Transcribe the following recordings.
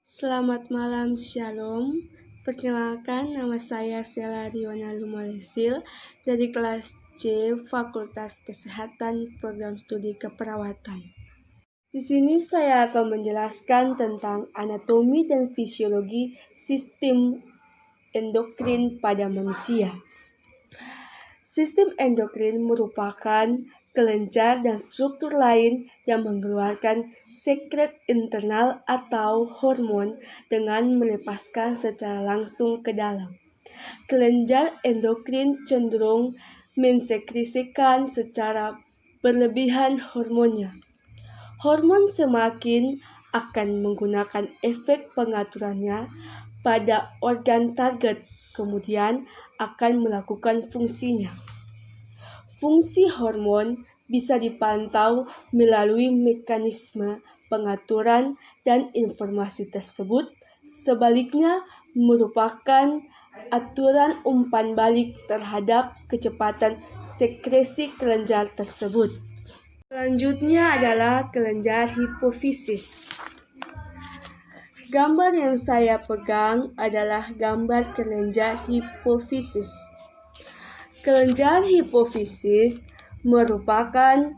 Selamat malam, Shalom. Perkenalkan, nama saya Sela Riona Lumalesil dari kelas C Fakultas Kesehatan Program Studi Keperawatan. Di sini saya akan menjelaskan tentang anatomi dan fisiologi sistem endokrin pada manusia. Sistem endokrin merupakan kelenjar dan struktur lain yang mengeluarkan sekret internal atau hormon dengan melepaskan secara langsung ke dalam. Kelenjar endokrin cenderung mensekresikan secara berlebihan hormonnya. Hormon semakin akan menggunakan efek pengaturannya pada organ target, kemudian akan melakukan fungsinya. Fungsi hormon bisa dipantau melalui mekanisme pengaturan dan informasi tersebut sebaliknya merupakan aturan umpan balik terhadap kecepatan sekresi kelenjar tersebut. Selanjutnya adalah kelenjar hipofisis. Gambar yang saya pegang adalah gambar kelenjar hipofisis. Kelenjar hipofisis merupakan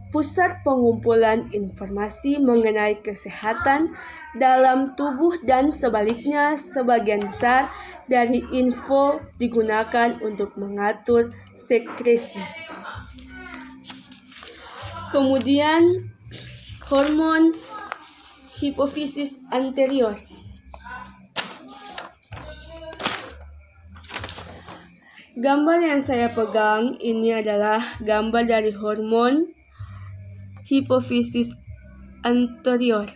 pusat pengumpulan informasi mengenai kesehatan dalam tubuh dan sebaliknya sebagian besar dari info digunakan untuk mengatur sekresi. Kemudian hormon hipofisis anterior. Gambar yang saya pegang ini adalah gambar dari hormon hipofisis anterior.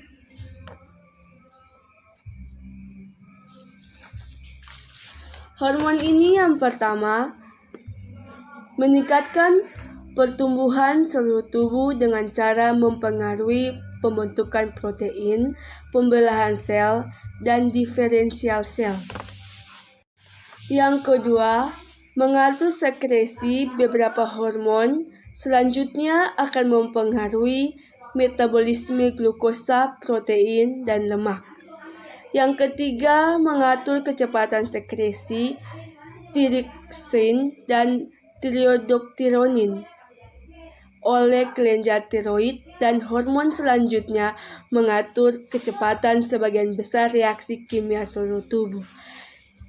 Hormon ini yang pertama meningkatkan pertumbuhan seluruh tubuh dengan cara mempengaruhi pembentukan protein, pembelahan sel, dan diferensial sel. Yang kedua, mengatur sekresi beberapa hormon, selanjutnya akan mempengaruhi metabolisme glukosa, protein, dan lemak. Yang ketiga, mengatur kecepatan sekresi tiriksin dan triiodopteronin oleh kelenjar tiroid, dan hormon selanjutnya mengatur kecepatan sebagian besar reaksi kimia seluruh tubuh.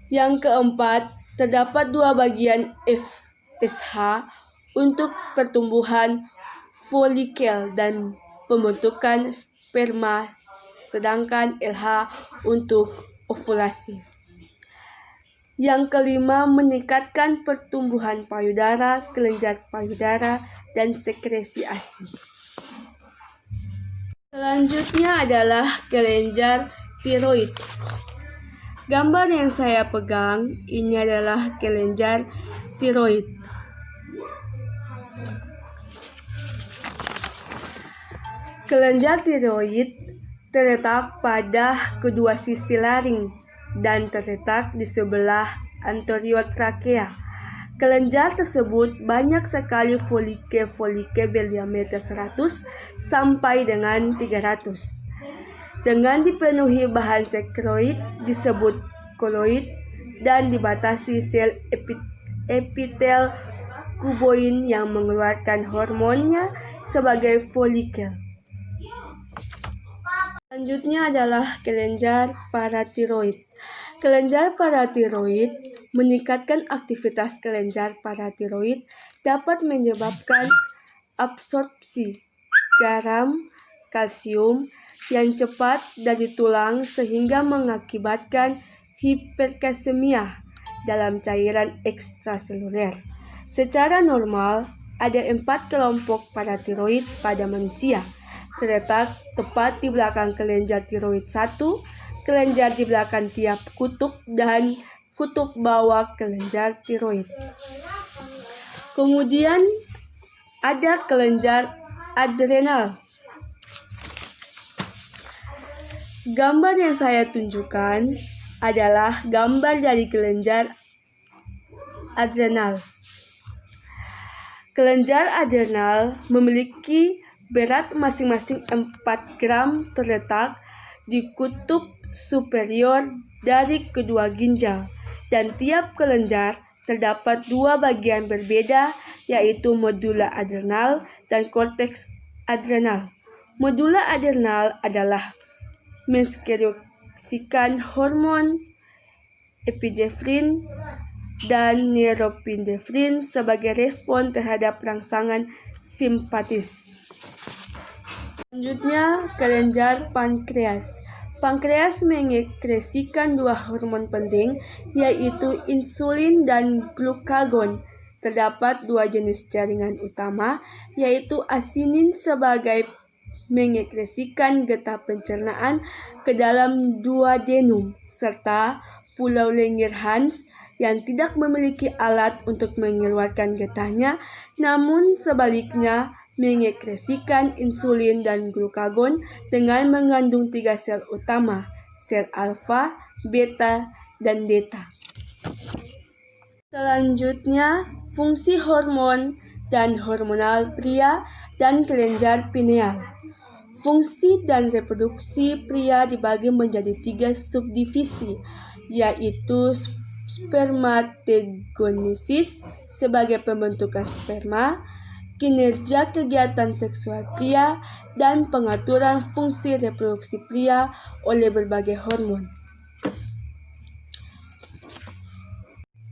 Yang keempat, terdapat dua bagian FSH untuk pertumbuhan folikel dan pembentukan sperma, sedangkan LH untuk ovulasi. Yang kelima, meningkatkan pertumbuhan payudara, kelenjar payudara, dan sekresi ASI. Selanjutnya adalah kelenjar tiroid. Gambar yang saya pegang ini adalah kelenjar tiroid. Kelenjar tiroid terletak pada kedua sisi laring dan terletak di sebelah anterior trakea. Kelenjar tersebut banyak sekali folike berdiameter 100 sampai dengan 300. Dengan dipenuhi bahan sekroid disebut koloid dan dibatasi sel epitel kuboid yang mengeluarkan hormonnya sebagai folikel. Selanjutnya adalah kelenjar paratiroid. Kelenjar paratiroid meningkatkan aktivitas kelenjar paratiroid dapat menyebabkan absorpsi garam, kalsium yang cepat dari tulang sehingga mengakibatkan hiperkalsemia dalam cairan ekstraseluler. Secara normal, ada 4 kelompok paratiroid pada manusia, terletak tepat di belakang kelenjar tiroid 1, kelenjar di belakang tiap kutub, dan kutub bawah kelenjar tiroid. Kemudian ada kelenjar adrenal. Gambar yang saya tunjukkan adalah gambar dari kelenjar adrenal. Kelenjar adrenal memiliki berat masing-masing 4 gram, terletak di kutub superior dari kedua ginjal, dan tiap kelenjar terdapat dua bagian berbeda, yaitu medula adrenal dan korteks adrenal. Medula adrenal adalah mensekresikan hormon epinefrin dan norepinefrin sebagai respon terhadap rangsangan simpatis. Selanjutnya, kelenjar pankreas. Pankreas mengekskresikan dua hormon penting, yaitu insulin dan glukagon. Terdapat dua jenis jaringan utama, yaitu asinin sebagai mengekskresikan getah pencernaan ke dalam duodenum, serta pulau Langerhans yang tidak memiliki alat untuk mengeluarkan getahnya, namun sebaliknya mengekskresikan insulin dan glukagon dengan mengandung 3 sel utama, sel alfa, beta, dan delta. Selanjutnya, fungsi hormon dan hormonal pria dan kelenjar pineal. Fungsi dan reproduksi pria dibagi menjadi 3 subdivisi, yaitu spermatogenesis sebagai pembentukan sperma, kinerja kegiatan seksual pria, dan pengaturan fungsi reproduksi pria oleh berbagai hormon.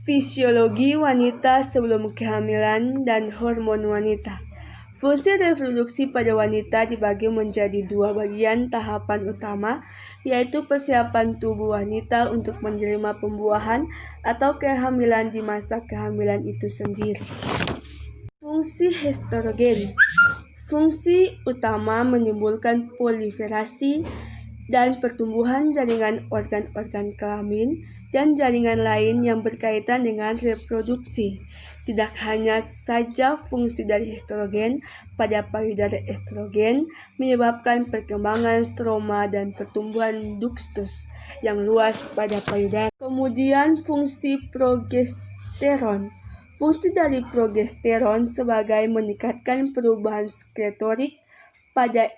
Fisiologi wanita sebelum kehamilan dan hormon wanita. Fungsi reproduksi pada wanita dibagi menjadi 2 bagian tahapan utama, yaitu persiapan tubuh wanita untuk menerima pembuahan atau kehamilan di masa kehamilan itu sendiri. Fungsi estrogen. Fungsi utama menimbulkan proliferasi dan pertumbuhan jaringan organ-organ kelamin dan jaringan lain yang berkaitan dengan reproduksi. Tidak hanya saja fungsi dari estrogen, pada payudara estrogen menyebabkan perkembangan stroma dan pertumbuhan ductus yang luas pada payudara. Kemudian fungsi progesteron. Fungsi dari progesteron sebagai meningkatkan perubahan sekretorik pada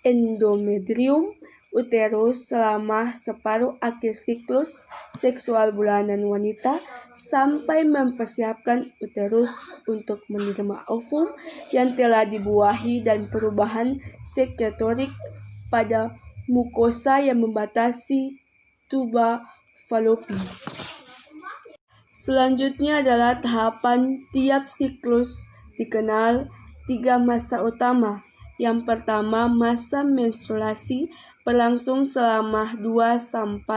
endometrium uterus selama separuh akhir siklus seksual bulanan wanita sampai mempersiapkan uterus untuk menerima ovum yang telah dibuahi dan perubahan sekretorik pada mukosa yang membatasi tuba Fallopi. Selanjutnya adalah tahapan tiap siklus, dikenal 3 masa utama. Yang pertama, masa menstruasi berlangsung selama 2-8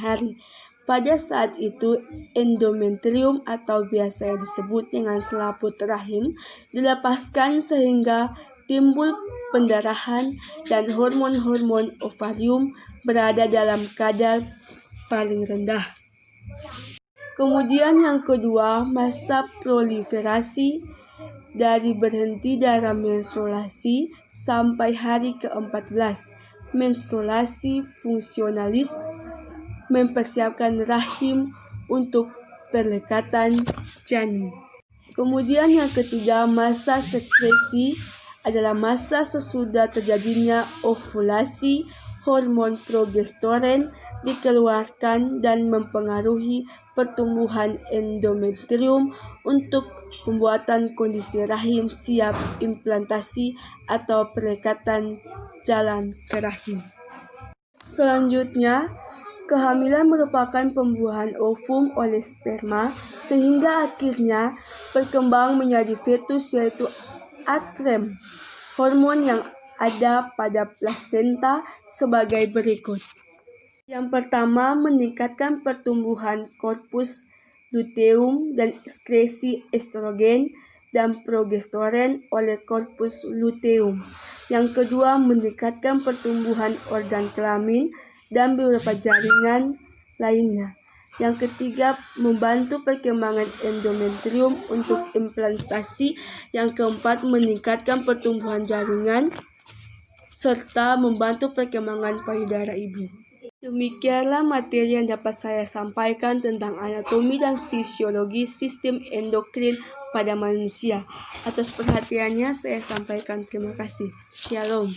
hari. Pada saat itu, endometrium atau biasa disebut dengan selaput rahim dilepaskan sehingga timbul pendarahan dan hormon-hormon ovarium berada dalam kadar paling rendah. Kemudian yang kedua, masa proliferasi dari berhenti darah menstruasi sampai hari ke-14. Menstruasi fungsionalis mempersiapkan rahim untuk perlekatan janin. Kemudian yang ketiga, masa sekresi adalah masa sesudah terjadinya ovulasi. Hormon progesteron dikeluarkan dan mempengaruhi pertumbuhan endometrium untuk pembuatan kondisi rahim siap implantasi atau perlekatan jalan ke rahim. Selanjutnya, kehamilan merupakan pembuahan ovum oleh sperma sehingga akhirnya berkembang menjadi fetus, yaitu atrem. Hormon yang ada pada plasenta sebagai berikut. Yang pertama, meningkatkan pertumbuhan korpus luteum dan ekskresi estrogen dan progesteron oleh korpus luteum. Yang kedua, meningkatkan pertumbuhan organ kelamin dan beberapa jaringan lainnya. Yang ketiga, membantu perkembangan endometrium untuk implantasi. Yang keempat, meningkatkan pertumbuhan jaringan serta membantu perkembangan payudara ibu. Demikianlah materi yang dapat saya sampaikan tentang anatomi dan fisiologi sistem endokrin pada manusia. Atas perhatiannya saya sampaikan terima kasih. Shalom.